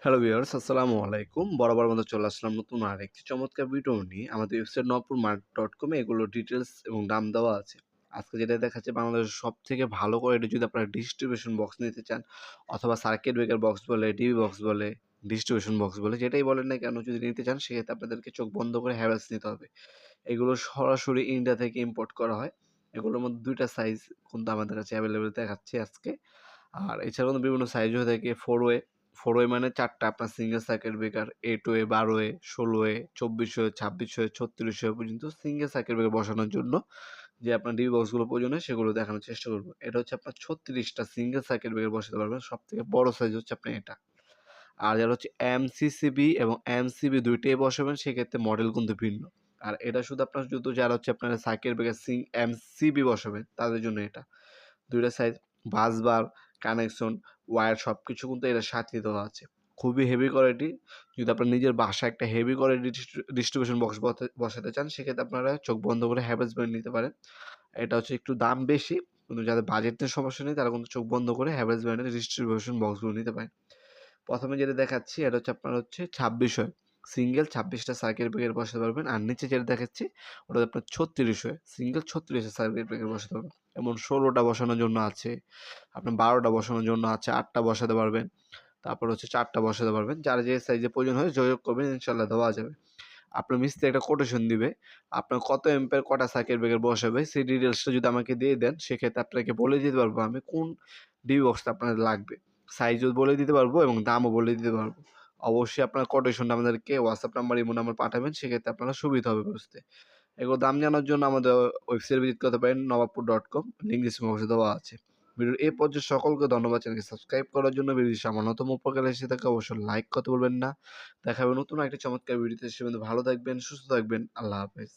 Hello viewers, আসসালামু আলাইকুম। বরাবর মতো চলে আসলাম নতুন আরেকটি চমৎকার ভিডিও নিয়ে। আমাদের ওয়েবসাইট নবপুরমার্ট.com এ এগুলোর ডিটেইলস এবং দাম দেওয়া আছে। আজকে যেটা দেখাচ্ছি বাংলাদেশের সবথেকে ভালো কোয়ালিটির যদি আপনারা ডিস্ট্রিবিউশন বক্স নিতে চান অথবা সার্কিট ব্রেকার বক্স বলে, ডিবি বক্স বলে, ডিস্ট্রিবিউশন বক্স বলে যেটাই বলেন না কেন যদি নিতে চান সেক্ষেত্রে আপনাদেরকে চোখ বন্ধ করে হ্যাভেলস নিতে হবে। এগুলো সরাসরি ইন্ডিয়া থেকে ইম্পোর্ট করা হয়। এগুলোর মধ্যে ২ টা সাইজ কিন্তু আমাদের কাছে এভেইলেবল দেখাচ্ছি আজকে। আর এছাড়াও কিন্তু বিভিন্ন সাইজ হয়ে থাকে 4 ওয়ে। 4 ওয়ে মানে ৪ টা আপনার single circuit breaker 8 way, 12 way, 16 way, 24 way, 26 way, 36 way পর্যন্ত সিঙ্গেল সার্কিট ব্রেকার বসানোর জন্য যে আপনার ডিবি বক্সগুলো প্রয়োজন হয় সেগুলো দেখানোর চেষ্টা করব। এটা হচ্ছে আপনার 36 টা সিঙ্গেল সার্কিট ব্রেকার বসাতে পারবেন। সবথেকে বড় সাইজ হচ্ছে আপনার এটা। আর যারা হচ্ছে এমসিসিবি এবং এমসিবি ২ টাই বসাবেন সেক্ষেত্রে মডেল কিন্তু ভিন্ন। আর এটা শুধু আপনার শুধু যারা হচ্ছে আপনার সার্কিট ব্রেকার এমসিবি বসাবেন তাদের জন্য এটা। ২ টা সাইজ, বাসবার, কানেকশন, ওয়্যার সবকিছু কিন্তু এটার সাথেই দেওয়া আছে। খুবই হেভি কোয়ালিটি। যদি আপনার নিজের বাসায় একটা হেভি কোয়ালিটি ডিস্ট্রিবিউশন বক্স বসাতে চান সেক্ষেত্রে আপনারা চোখ বন্ধ করে হ্যাভেলস ব্র্যান্ড নিতে পারেন। এটা হচ্ছে একটু দাম বেশি কিন্তু যাদের বাজেটের সমস্যা নেই তারা কিন্তু চোখ বন্ধ করে হ্যাভেলস ব্র্যান্ডের ডিস্ট্রিবিউশন বক্সগুলো নিতে পারেন। ১ম এ যেটা দেখাচ্ছি এটা হচ্ছে আপনার হচ্ছে ২৬ হয়। সিঙ্গেল ২৬ টা সার্কিট ব্রেকার বসাতে পারবেন। আর নিচে যেটা দেখাচ্ছি ওটা আপনার ৩৬ হয়। সিঙ্গেল ৩৬ টা সার্কিট ব্রেকার বসাতে পারবেন। এমন ১৬ টা বসানোর জন্য আছে, আপনার ১২ টা বসানোর জন্য আছে, ৮ টা বসাতে পারবেন। তারপর হচ্ছে ৪ টা বসাতে পারবেন। যার যে সাইজের প্রয়োজন হয় যোগাযোগ করবেন ইনশাআল্লাহ দেওয়া যাবে। আপনার মিস্ত্রি একটা কোটেশন দিবে। আপনার কত অ্যাম্পের কটা সার্কিট ব্রেকার বসাবে সেই ডিটেইলসটা যদি আমাকে দিয়ে দেন সেক্ষেত্রে আপনাকে বলে দিতে পারবো আমি কোন ডিবি বক্সটা আপনার লাগবে। সাইজও বলে দিতে পারবো এবং দামও বলে দিতে পারবো। অবশ্যই আপনার কোটেশনটা আমাদেরকে WhatsApp নাম্বার, ইমো নাম্বার পাঠাবেন সেক্ষেত্রে আপনারা সুবিধা হবে বুঝতে। এগুলোর দাম জানার জন্য আমাদের ওয়েবসাইট ভিজিট করতে পারেন নবাবপুর.com, লিঙ্ক ডিসক্রিপশন বক্সে দেওয়া আছে। ভিডিওর এই পর্যায়ে সকলকে ধন্যবাদ। চ্যানেলকে সাবস্ক্রাইব করার জন্য, ভিডিওটি সামান্যতম উপকার এসে থাকে অবশ্যই লাইক করতে ভুলবেন না। দেখা হবে নতুন একটা চমৎকার ভিডিওতে। সে পর্যন্ত ভালো থাকবেন, সুস্থ থাকবেন। আল্লাহ হাফেজ।